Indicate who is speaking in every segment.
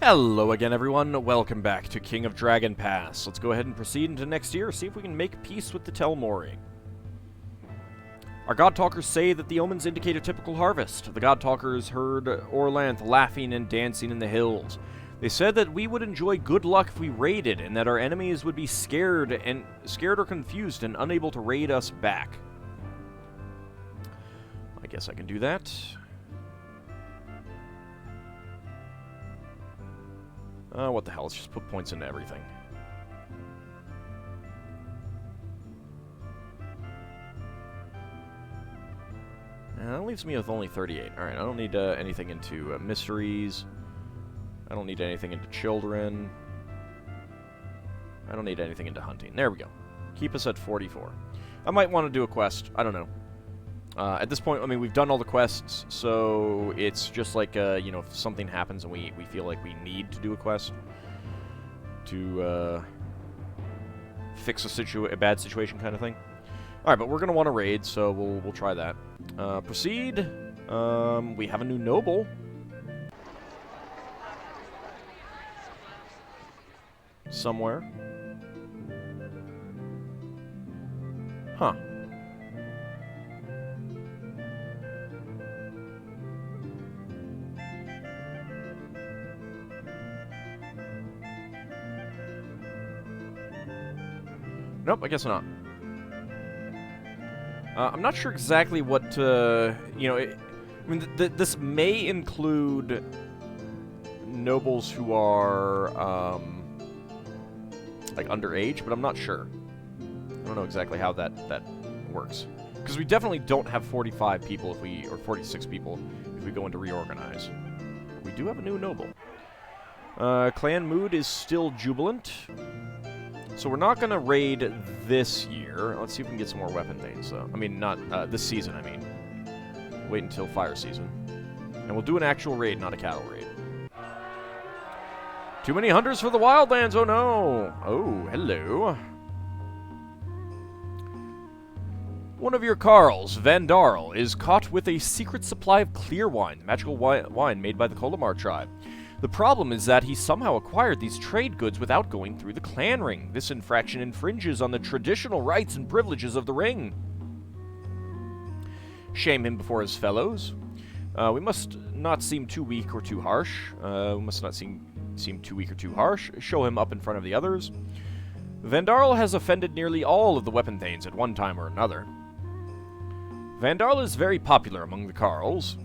Speaker 1: Hello again, everyone. Welcome back to King of Dragon Pass. Let's go ahead and proceed into next year, see if we can make peace with the Telmori. Our God Talkers say that the omens indicate a typical harvest. The God Talkers heard Glorantha laughing and dancing in the hills. They said that we would enjoy good luck if we raided, and that our enemies would be scared or confused and unable to raid us back. I guess I can do that. What the hell, let's just put points into everything. And that leaves me with only 38. Alright, I don't need anything into mysteries. I don't need anything into children. I don't need anything into hunting. There we go. Keep us at 44. I might want to do a quest. I don't know. At this point, I mean, we've done all the quests, so it's just like, you know, if something happens and we feel like we need to do a quest to fix a bad situation kind of thing. Alright, but we're going to want to raid, so we'll try that. Proceed. We have a new noble. Somewhere. Huh. Nope, I guess not. I'm not sure exactly what, you know, I mean, this may include nobles who are, like, underage, but I'm not sure. I don't know exactly how that works. Because we definitely don't have 45 people or 46 people if we go into reorganize. We do have a new noble. Clan mood is still jubilant. So we're not going to raid this year. Let's see if we can get some more weapon things, though. I mean, not this season, I mean. Wait until fire season. And we'll do an actual raid, not a cattle raid. Too many hunters for the wildlands, oh no! Oh, hello. One of your Carls, Vandarl, is caught with a secret supply of clear wine, the magical wine made by the Kolamar tribe. The problem is that he somehow acquired these trade goods without going through the clan ring. This infraction infringes on the traditional rights and privileges of the ring. Shame him before his fellows. We must not seem too weak or too harsh. Show him up in front of the others. Vandarl has offended nearly all of the weapon thanes at one time or another. Vandarl is very popular among the Carls.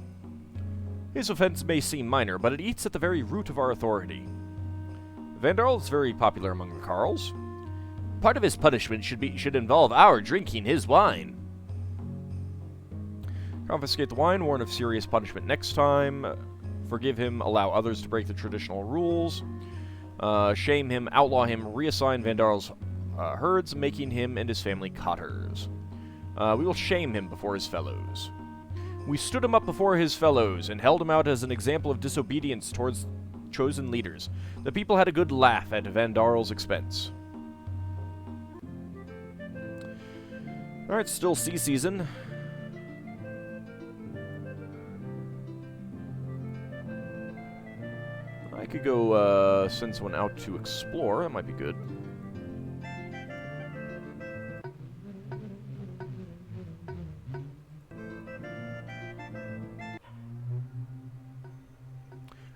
Speaker 1: His offense may seem minor, but it eats at the very root of our authority. Vandarl is very popular among the Carls. Part of his punishment should involve our drinking his wine. Confiscate the wine, warn of serious punishment next time. Forgive him, allow others to break the traditional rules. Shame him, outlaw him, reassign Vandarl's herds, making him and his family cotters. We will shame him before his fellows. We stood him up before his fellows and held him out as an example of disobedience towards chosen leaders. The people had a good laugh at Vandarl's expense. Alright, still sea season. I could go send someone out to explore. That might be good.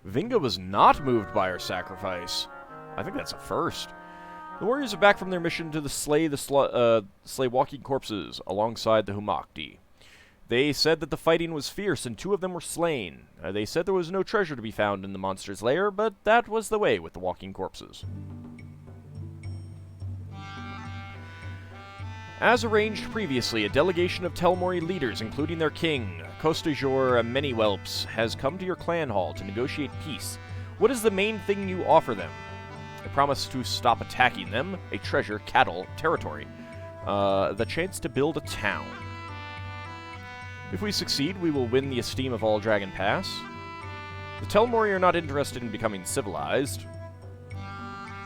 Speaker 1: Vinga was not moved by our sacrifice. I think that's a first. The warriors are back from their mission to slay walking corpses alongside the Humakdi. They said that the fighting was fierce and 2 of them were slain. They said there was no treasure to be found in the monster's lair, but that was the way with the walking corpses. As arranged previously, a delegation of Telmori leaders, including their king, Kostajor Manywhelps, has come to your clan hall to negotiate peace. What is the main thing you offer them? I promise to stop attacking them, a treasure, cattle, territory, the chance to build a town. If we succeed, we will win the esteem of AuldDragon Pass. The Telmori are not interested in becoming civilized.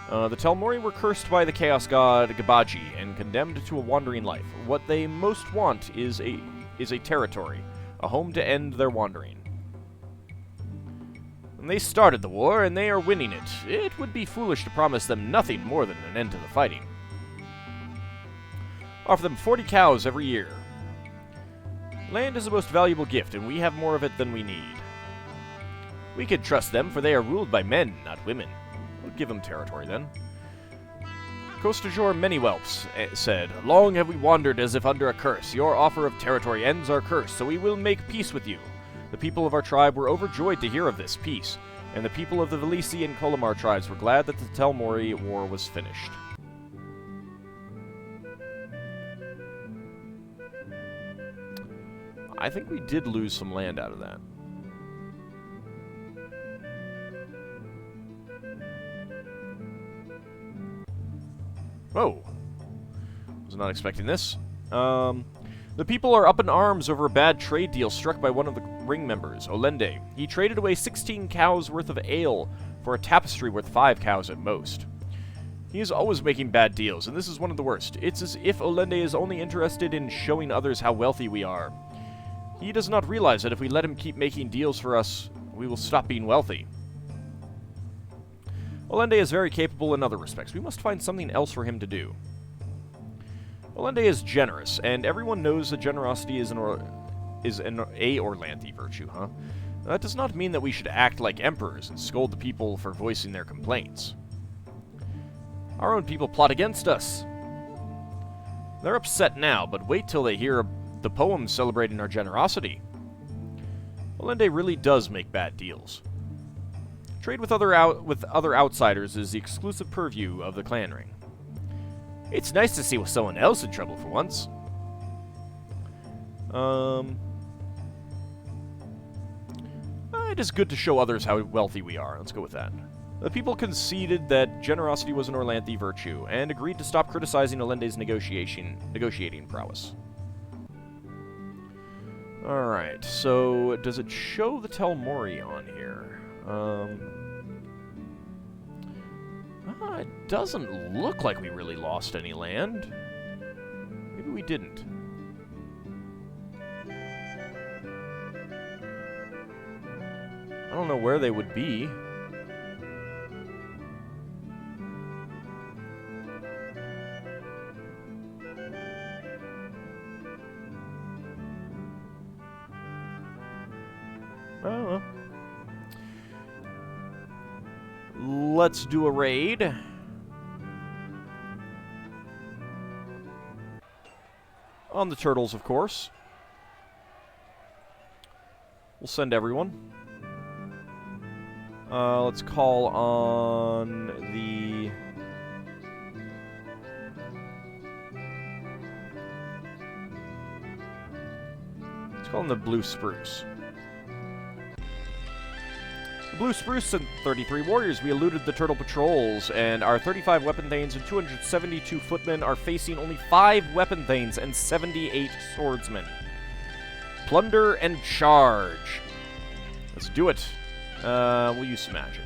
Speaker 1: The Telmori were cursed by the Chaos God Gabaji and condemned to a wandering life. What they most want is a territory, a home to end their wandering. They started the war, and they are winning it. It would be foolish to promise them nothing more than an end to the fighting. Offer them 40 cows every year. Land is the most valuable gift, and we have more of it than we need. We can trust them, for they are ruled by men, not women. We'll give them territory, then. Costajor Many-Whelps said, "Long have we wandered as if under a curse. Your offer of territory ends our curse, so we will make peace with you." The people of our tribe were overjoyed to hear of this peace, and the people of the Velisi and Kolomar tribes were glad that the Telmori War was finished. I think we did lose some land out of that. Whoa. Was not expecting this. The people are up in arms over a bad trade deal struck by one of the ring members, Olende. He traded away 16 cows worth of ale for a tapestry worth 5 cows at most. He is always making bad deals, and this is one of the worst. It's as if Olende is only interested in showing others how wealthy we are. He does not realize that if we let him keep making deals for us, we will stop being wealthy. Olende is very capable in other respects. We must find something else for him to do. Olende is generous, and everyone knows that generosity is an Orlanthi virtue, huh? That does not mean that we should act like emperors and scold the people for voicing their complaints. Our own people plot against us. They're upset now, but wait till they hear the poem celebrating our generosity. Olende really does make bad deals. Trade with other outsiders is the exclusive purview of the clan ring. It's nice to see someone else in trouble for once. It is good to show others how wealthy we are. Let's go with that. The people conceded that generosity was an Orlanthi virtue, and agreed to stop criticizing Olende's negotiating prowess. Alright, so does it show the Telmori on here? It doesn't look like we really lost any land. Maybe we didn't. I don't know where they would be. Oh, well. Let's do a raid. On the turtles, of course. We'll send everyone. Let's call on the... Let's call on the Blue Spruce. The Blue Spruce sent 33 warriors. We eluded the turtle patrols, and our 35 weapon thanes and 272 footmen are facing only 5 weapon thanes and 78 swordsmen. Plunder and charge. Let's do it. We'll use some magic.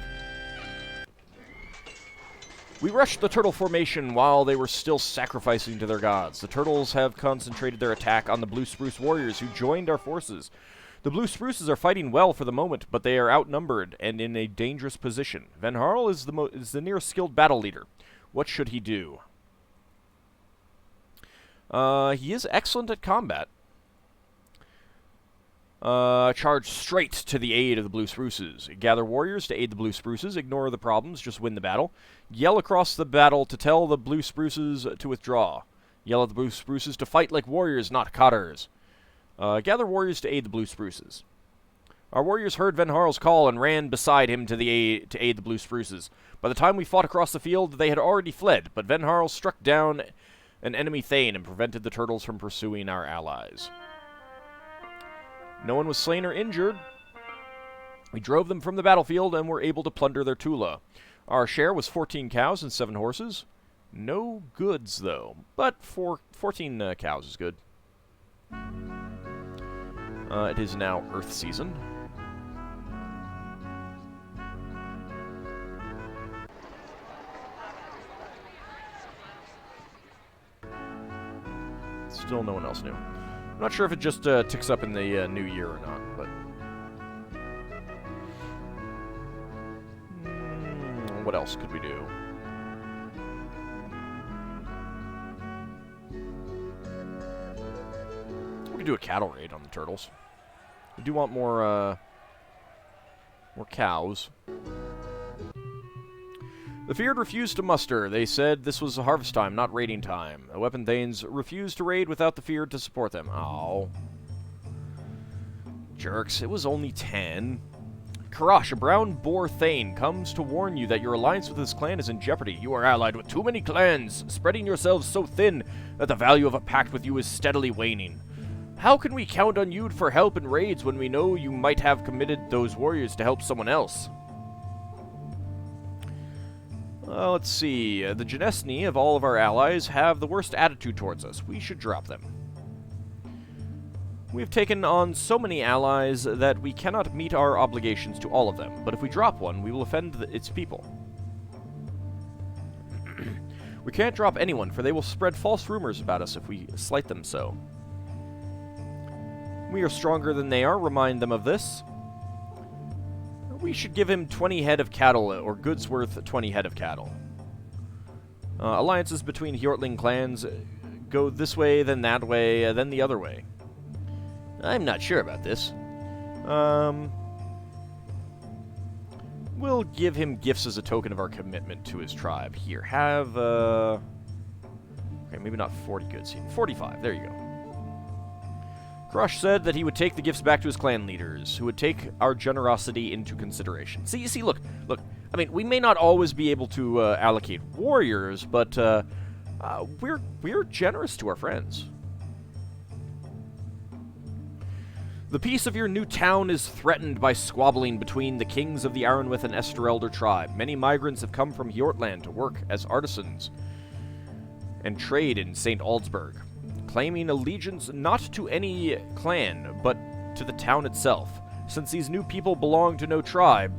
Speaker 1: We rushed the turtle formation while they were still sacrificing to their gods. The turtles have concentrated their attack on the Blue Spruce warriors who joined our forces. The Blue Spruces are fighting well for the moment, but they are outnumbered and in a dangerous position. Van Harl is the nearest skilled battle leader. What should he do? He is excellent at combat. Charge straight to the aid of the Blue Spruces. Gather warriors to aid the Blue Spruces. Ignore the problems, just win the battle. Yell across the battle to tell the Blue Spruces to withdraw. Yell at the Blue Spruces to fight like warriors, not cotters. Gather warriors to aid the Blue Spruces. Our warriors heard Van Harl's call and ran beside him to aid the Blue Spruces. By the time we fought across the field, they had already fled, but Van Harl struck down an enemy thane and prevented the turtles from pursuing our allies. No one was slain or injured. We drove them from the battlefield and were able to plunder their Tula. Our share was 14 cows and 7 horses. No goods, though, but 14 cows is good. It is now Earth season. Still no one else knew. I'm not sure if it just ticks up in the new year or not, but... what else could we do? We could do a cattle raid on the turtles. We do want more cows. The Feared refused to muster. They said this was harvest time, not raiding time. The Weapon Thanes refused to raid without the Feared to support them. Oh. Jerks, it was only 10. Karash, a brown boar Thane, comes to warn you that your alliance with this clan is in jeopardy. You are allied with too many clans, spreading yourselves so thin that the value of a pact with you is steadily waning. How can we count on you for help in raids when we know you might have committed those warriors to help someone else? Let's see. The Genesni of all of our allies have the worst attitude towards us. We should drop them. We have taken on so many allies that we cannot meet our obligations to all of them, but if we drop one, we will offend its people. We can't drop anyone, for they will spread false rumors about us if we slight them so. We are stronger than they are, remind them of this. We should give him 20 head of cattle, or goods worth 20 head of cattle. Alliances between Hjortling clans go this way, then that way, then the other way. I'm not sure about this. We'll give him gifts as a token of our commitment to his tribe. Here, have, okay, maybe not 40 goods. 45, there you go. Crush said that he would take the gifts back to his clan leaders, who would take our generosity into consideration. See, look. I mean, we may not always be able to allocate warriors, but we're generous to our friends. The peace of your new town is threatened by squabbling between the kings of the Aranwith and Esterelder tribe. Many migrants have come from Hjortland to work as artisans and trade in St. Aldsburg, claiming allegiance not to any clan, but to the town itself. Since these new people belong to no tribe,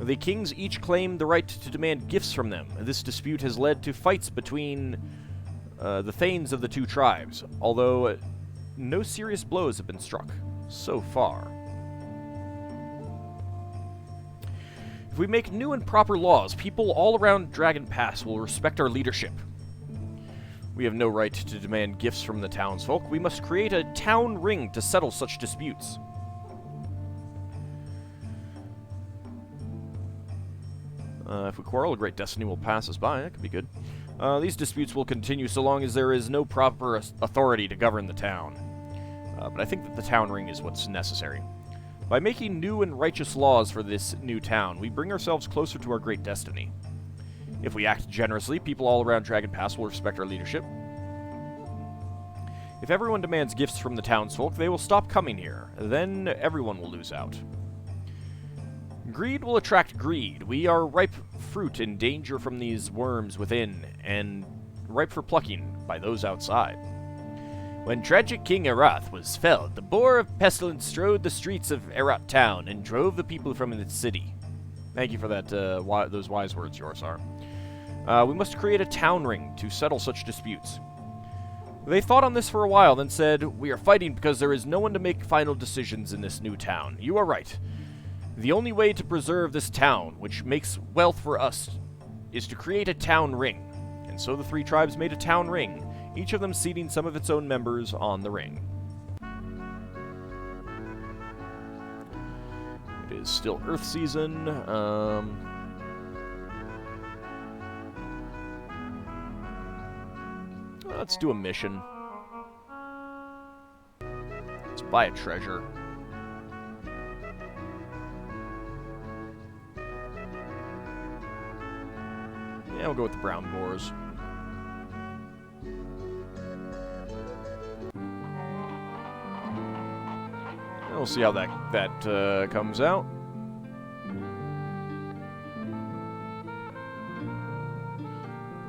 Speaker 1: the kings each claim the right to demand gifts from them. This dispute has led to fights between the Thanes of the two tribes, although no serious blows have been struck so far. If we make new and proper laws, people all around Dragon Pass will respect our leadership. We have no right to demand gifts from the townsfolk. We must create a town ring to settle such disputes. If we quarrel, a great destiny will pass us by. That could be good. These disputes will continue so long as there is no proper authority to govern the town. But I think that the town ring is what's necessary. By making new and righteous laws for this new town, we bring ourselves closer to our great destiny. If we act generously, people all around Dragon Pass will respect our leadership. If everyone demands gifts from the townsfolk, they will stop coming here. Then everyone will lose out. Greed will attract greed. We are ripe fruit in danger from these worms within, and ripe for plucking by those outside. When tragic King Erath was felled, the boar of pestilence strode the streets of Erat town and drove the people from its city. Thank you for that, those wise words, Yorsar. We must create a town ring to settle such disputes. They thought on this for a while, then said, "We are fighting because there is no one to make final decisions in this new town. You are right. The only way to preserve this town, which makes wealth for us, is to create a town ring." And so the three tribes made a town ring, each of them seating some of its own members on the ring. It is still Earth season. Let's do a mission. Let's buy a treasure. Yeah, we'll go with the brown boars. We'll see how that comes out.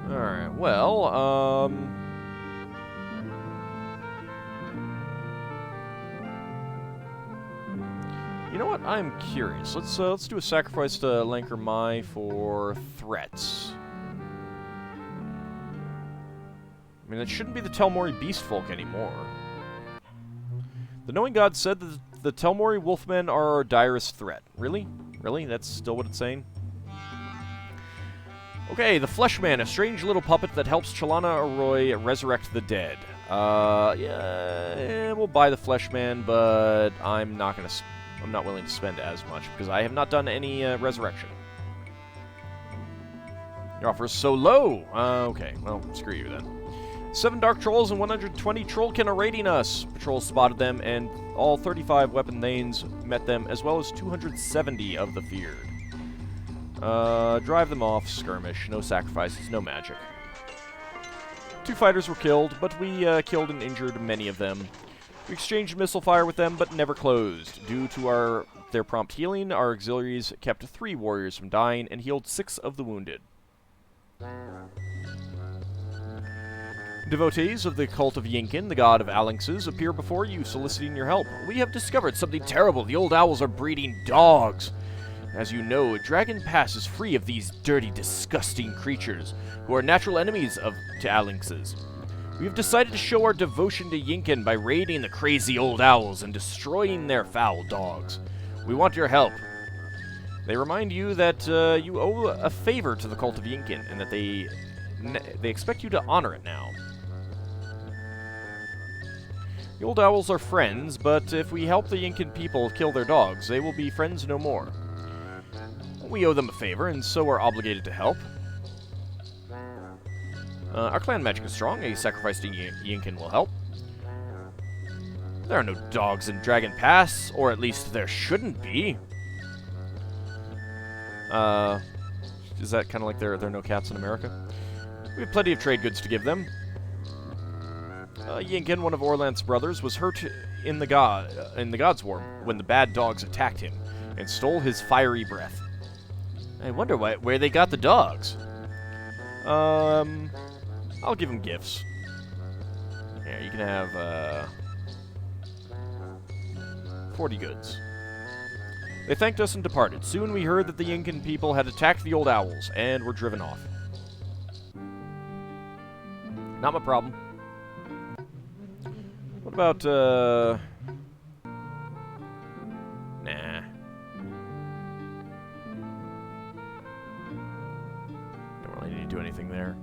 Speaker 1: Alright, well, you know what? I'm curious. Let's do a sacrifice to Lanker Mai for threats. I mean, it shouldn't be the Telmori Beastfolk anymore. The Knowing God said that the Telmori Wolfmen are our direst threat. Really? Really? That's still what it's saying? Okay, the Fleshman, a strange little puppet that helps Chalana Arroy resurrect the dead. Yeah, we'll buy the Fleshman, but I'm not willing to spend as much because I have not done any resurrection. Your offer is so low. Okay, well, screw you then. 7 Dark Trolls and 120 Trollkin are raiding us. Patrols spotted them, and all 35 weapon thanes met them, as well as 270 of the feared. Drive them off, skirmish, no sacrifices, no magic. 2 fighters were killed, but we killed and injured many of them. We exchanged missile fire with them, but never closed. Due to their prompt healing, our auxiliaries kept 3 warriors from dying and healed 6 of the wounded. Devotees of the cult of Yinkin, the god of Alinxes, appear before you, soliciting your help. We have discovered something terrible. The old owls are breeding dogs. As you know, Dragon Pass is free of these dirty, disgusting creatures, who are natural enemies to Alinxes. We have decided to show our devotion to Yinkin by raiding the crazy old owls and destroying their foul dogs. We want your help. They remind you that you owe a favor to the cult of Yinkin, and that they expect you to honor it now. The old owls are friends, but if we help the Yinkin people kill their dogs, they will be friends no more. We owe them a favor, and so are obligated to help. Our clan magic is strong. A sacrifice to Yinkin will help. There are no dogs in Dragon Pass, or at least there shouldn't be. Is that kind of like there are no cats in America? We have plenty of trade goods to give them. Yinkin, one of Orlanth's brothers, was hurt in the God's War when the bad dogs attacked him and stole his fiery breath. I wonder where they got the dogs. I'll give him gifts. Yeah, you can have 40 goods. They thanked us and departed. Soon we heard that the Yinkin people had attacked the old owls and were driven off. Not my problem. What about, nah. Don't really need to do anything there.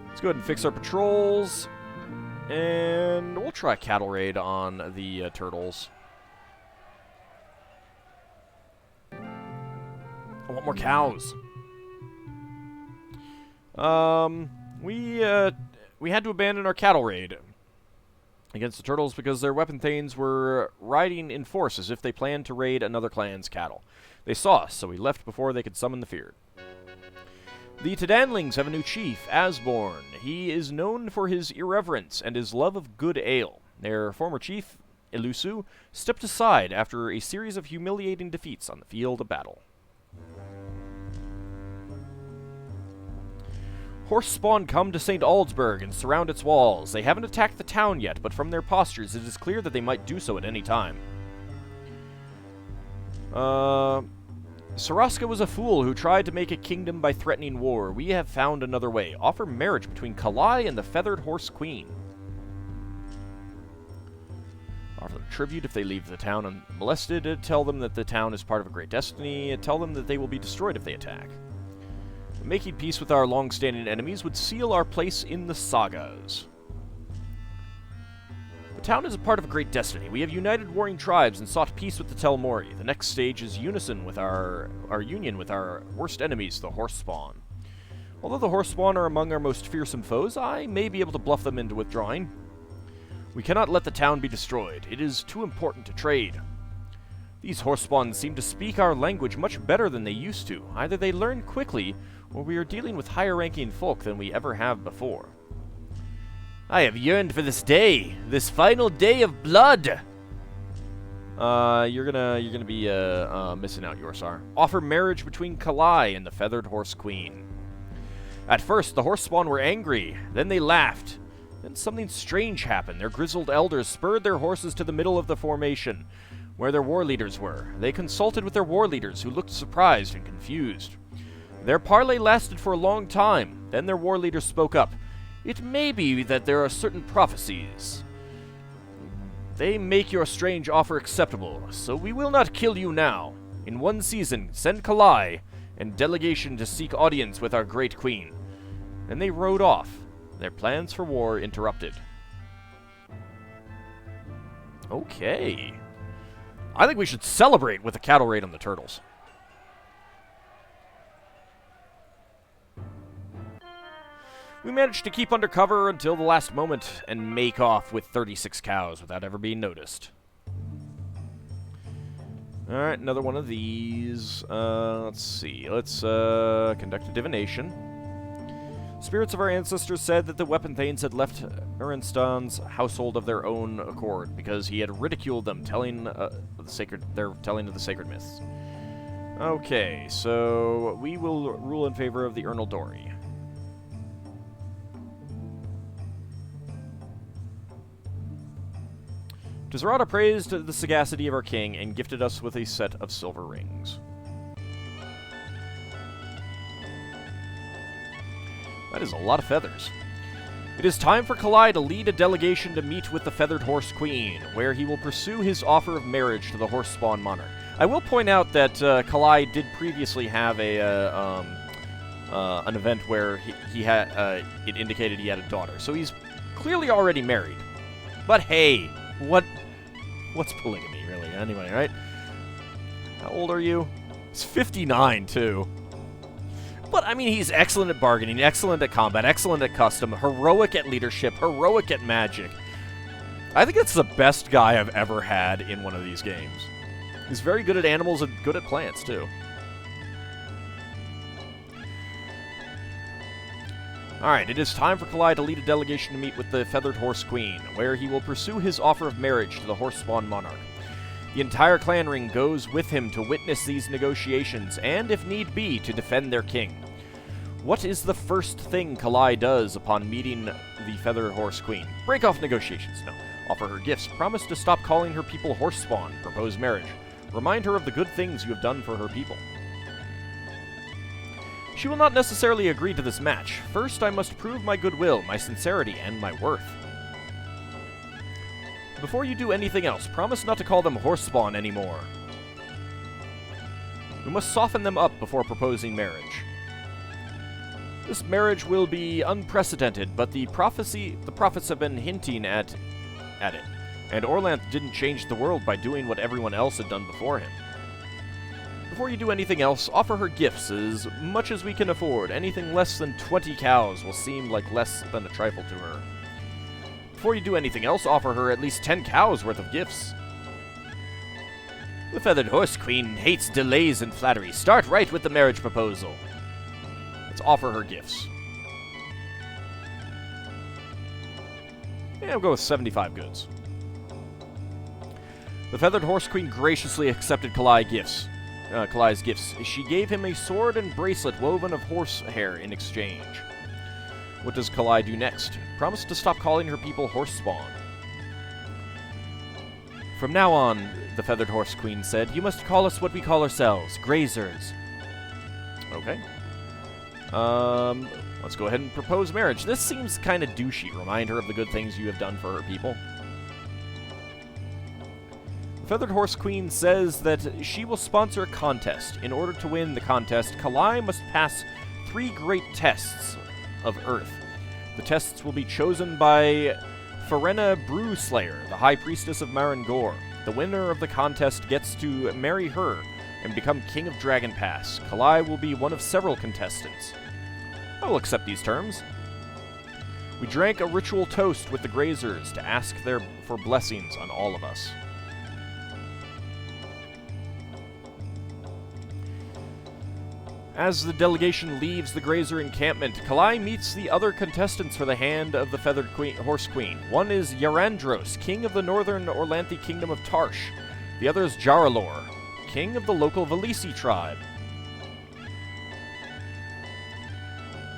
Speaker 1: Let's go ahead and fix our patrols. And we'll try a cattle raid on the turtles. I want more cows. We had to abandon our cattle raid against the turtles because their weapon thanes were riding in force as if they planned to raid another clan's cattle. They saw us, so we left before they could summon the feared. The Tadanlings have a new chief, Asborn. He is known for his irreverence and his love of good ale. Their former chief, Elusu, stepped aside after a series of humiliating defeats on the field of battle. Horse spawn come to St. AuldDragon and surround its walls. They haven't attacked the town yet, but from their postures it is clear that they might do so at any time. Saraska was a fool who tried to make a kingdom by threatening war. We have found another way. Offer marriage between Kalai and the Feathered Horse Queen. Offer them tribute if they leave the town unmolested. Tell them that the town is part of a great destiny. Tell them that they will be destroyed if they attack. Making peace with our long-standing enemies would seal our place in the sagas. The town is a part of a great destiny. We have united warring tribes and sought peace with the Telmori. The next stage is unison with our union with our worst enemies, the Horse-spawn. Although the Horse-spawn are among our most fearsome foes, I may be able to bluff them into withdrawing. We cannot let the town be destroyed. It is too important to trade. These Horse-spawns seem to speak our language much better than they used to. Either they learn quickly, or we are dealing with higher-ranking folk than we ever have before. I have yearned for this day, this final day of blood. You're gonna be missing out, Yorsar. Offer marriage between Kalai and the Feathered Horse Queen. At first, the Horse-spawn were angry. Then they laughed. Then something strange happened. Their grizzled elders spurred their horses to the middle of the formation, where their war leaders were. They consulted with their war leaders, who looked surprised and confused. Their parley lasted for a long time. Then their war leader spoke up. It may be that there are certain prophecies. They make your strange offer acceptable, so we will not kill you now. In one season, send Kalai and delegation to seek audience with our great queen. And they rode off, their plans for war interrupted. Okay. I think we should celebrate with a cattle raid on the turtles. We managed to keep under cover until the last moment and make off with 36 cows without ever being noticed. Alright, another one of these. Let's see. Let's conduct a divination. Spirits of our ancestors said that the weapon thanes had left Ernstan's household of their own accord because he had ridiculed them, telling their telling of the sacred myths. Okay, so we will rule in favor of the Ernaldori. Dizarada praised the sagacity of our king and gifted us with a set of silver rings. That is a lot of feathers. It is time for Kalai to lead a delegation to meet with the Feathered Horse Queen, where he will pursue his offer of marriage to the Horse Spawn Monarch. I will point out that Kalai did previously have an event where he had it indicated he had a daughter, so he's clearly already married. But hey, what's polygamy really? Anyway, right? How old are you? He's 59 too. But, I mean, he's excellent at bargaining, excellent at combat, excellent at custom, heroic at leadership, heroic at magic. I think that's the best guy I've ever had in one of these games. He's very good at animals and good at plants, too. Alright, it is time for Kalai to lead a delegation to meet with the Feathered Horse Queen, where he will pursue his offer of marriage to the Horse Spawn Monarch. The entire clan ring goes with him to witness these negotiations, and, if need be, to defend their king. What is the first thing Kalai does upon meeting the Feathered Horse Queen? Break off negotiations. No. Offer her gifts. Promise to stop calling her people horse spawn. Propose marriage. Remind her of the good things you have done for her people. She will not necessarily agree to this match. First, I must prove my goodwill, my sincerity, and my worth. Before you do anything else, promise not to call them horse spawn anymore. We must soften them up before proposing marriage. This marriage will be unprecedented, but the prophets have been hinting at it, and Orlanth didn't change the world by doing what everyone else had done before him. Before you do anything else, offer her gifts as much as we can afford. Anything less than 20 cows will seem like less than a trifle to her. Before you do anything else, offer her at least 10 cows worth of gifts. The Feathered Horse Queen hates delays and flattery. Start right with the marriage proposal. Let's offer her gifts. Yeah, we'll go with 75 goods. The Feathered Horse Queen graciously accepted Kalai's gifts. She gave him a sword and bracelet woven of horsehair in exchange. What does Kalai do next? Promise to stop calling her people horse spawn. From now on, the Feathered Horse Queen said, you must call us what we call ourselves, grazers. Okay. Let's go ahead and propose marriage. This seems kind of douchey. Remind her of the good things you have done for her people. The Feathered Horse Queen says that she will sponsor a contest. In order to win the contest, Kalai must pass 3 great tests of Earth. The tests will be chosen by Ferena Brewslayer, the High Priestess of Marangor. The winner of the contest gets to marry her and become King of Dragon Pass. Kalai will be one of several contestants. I will accept these terms. We drank a ritual toast with the grazers to ask for blessings on all of us. As the delegation leaves the grazer encampment, Kalai meets the other contestants for the hand of the Feathered Horse Queen. One is Yarandros, king of the northern Orlanthi kingdom of Tarsh. The other is Jaralor, king of the local Velisi tribe.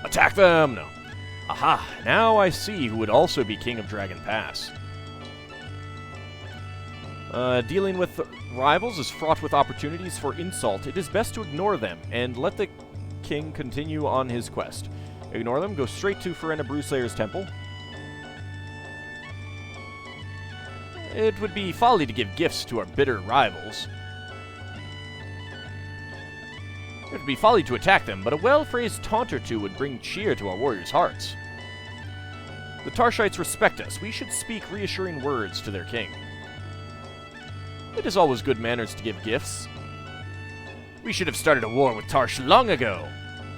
Speaker 1: Attack them! No. Aha! Now I see who would also be king of Dragon Pass. Dealing with rivals is fraught with opportunities for insult. It is best to ignore them and let the king continue on his quest. Ignore them, go straight to Ferena Brewslayer's temple. It would be folly to give gifts to our bitter rivals. It would be folly to attack them, but a well-phrased taunt or two would bring cheer to our warriors' hearts. The Tarshites respect us. We should speak reassuring words to their king. It is always good manners to give gifts. We should have started a war with Tarsh long ago.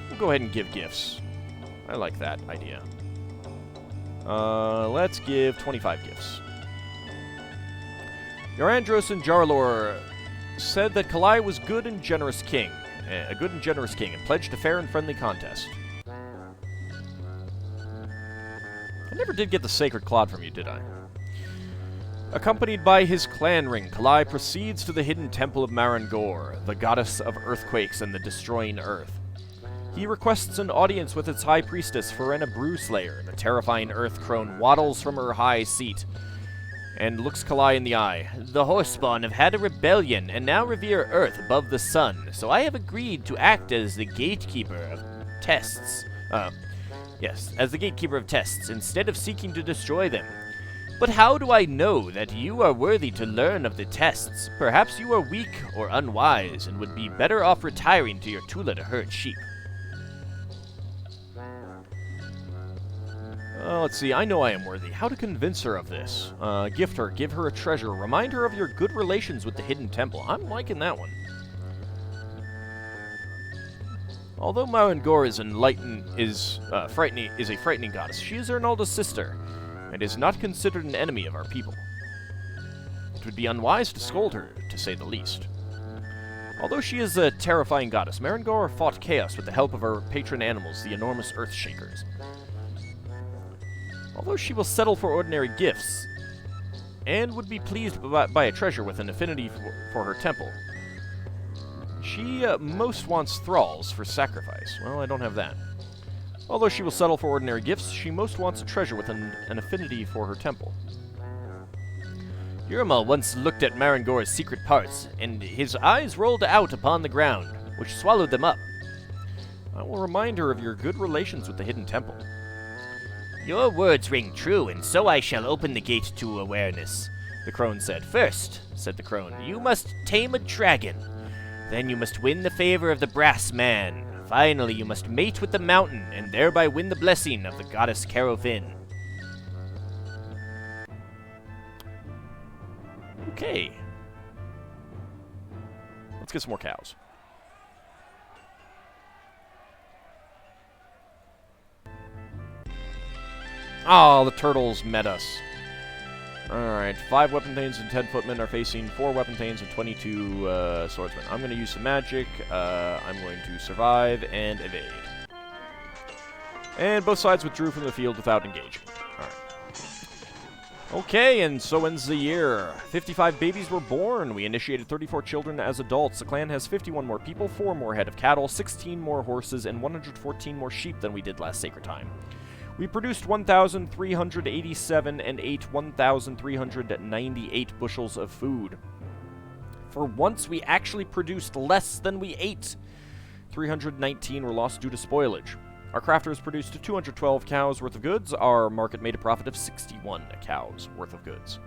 Speaker 1: We'll go ahead and give gifts. I like that idea. Let's give 25 gifts. Yorandros and Jarlor said that Kalai was a good and generous king, and pledged a fair and friendly contest. I never did get the Sacred Clod from you, did I? Accompanied by his clan ring, Kalai proceeds to the hidden temple of Marangor, the goddess of earthquakes and the destroying earth. He requests an audience with its high priestess, Ferena Brewslayer. The terrifying earth crone waddles from her high seat and looks Kalai in the eye. The Horsepawn have had a rebellion and now revere Earth above the sun, so I have agreed to act as the gatekeeper of tests. As the gatekeeper of tests, instead of seeking to destroy them. But how do I know that you are worthy to learn of the tests? Perhaps you are weak or unwise and would be better off retiring to your Tula to herd sheep. Let's see, I know I am worthy. How to convince her of this? Gift her, give her a treasure, remind her of your good relations with the Hidden Temple. I'm liking that one. Although Marangor is a frightening goddess, she is Ernalda's sister, and is not considered an enemy of our people. It would be unwise to scold her, to say the least. Although she is a terrifying goddess, Marangor fought chaos with the help of her patron animals, the enormous Earth Shakers. Although she will settle for ordinary gifts, and would be pleased by a treasure with an affinity for her temple, she most wants thralls for sacrifice. Well, I don't have that. Although she will settle for ordinary gifts, she most wants a treasure with an affinity for her temple. Yurmal once looked at Marangor's secret parts, and his eyes rolled out upon the ground, which swallowed them up. I will remind her of your good relations with the Hidden Temple. Your words ring true, and so I shall open the gate to awareness, the crone said. First, said the crone, you must tame a dragon. Then you must win the favor of the brass man. Finally, you must mate with the mountain, and thereby win the blessing of the goddess Carofin. Okay. Let's get some more cows. Oh, the turtles met us. Alright, 5 weapon thanes and 10 footmen are facing 4 weapon thanes and 22 swordsmen. I'm going to use some magic. I'm going to survive and evade. And both sides withdrew from the field without engaging. Alright. Okay, and so ends the year. 55 babies were born. We initiated 34 children as adults. The clan has 51 more people, 4 more head of cattle, 16 more horses, and 114 more sheep than we did last Sacred Time. We produced 1,387 and ate 1,398 bushels of food. For once, we actually produced less than we ate. 319 were lost due to spoilage. Our crafters produced 212 cows worth of goods. Our market made a profit of 61 cows worth of goods.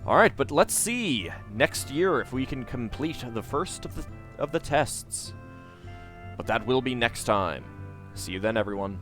Speaker 1: Alright, but let's see next year if we can complete the first of the tests. But that will be next time. See you then, everyone.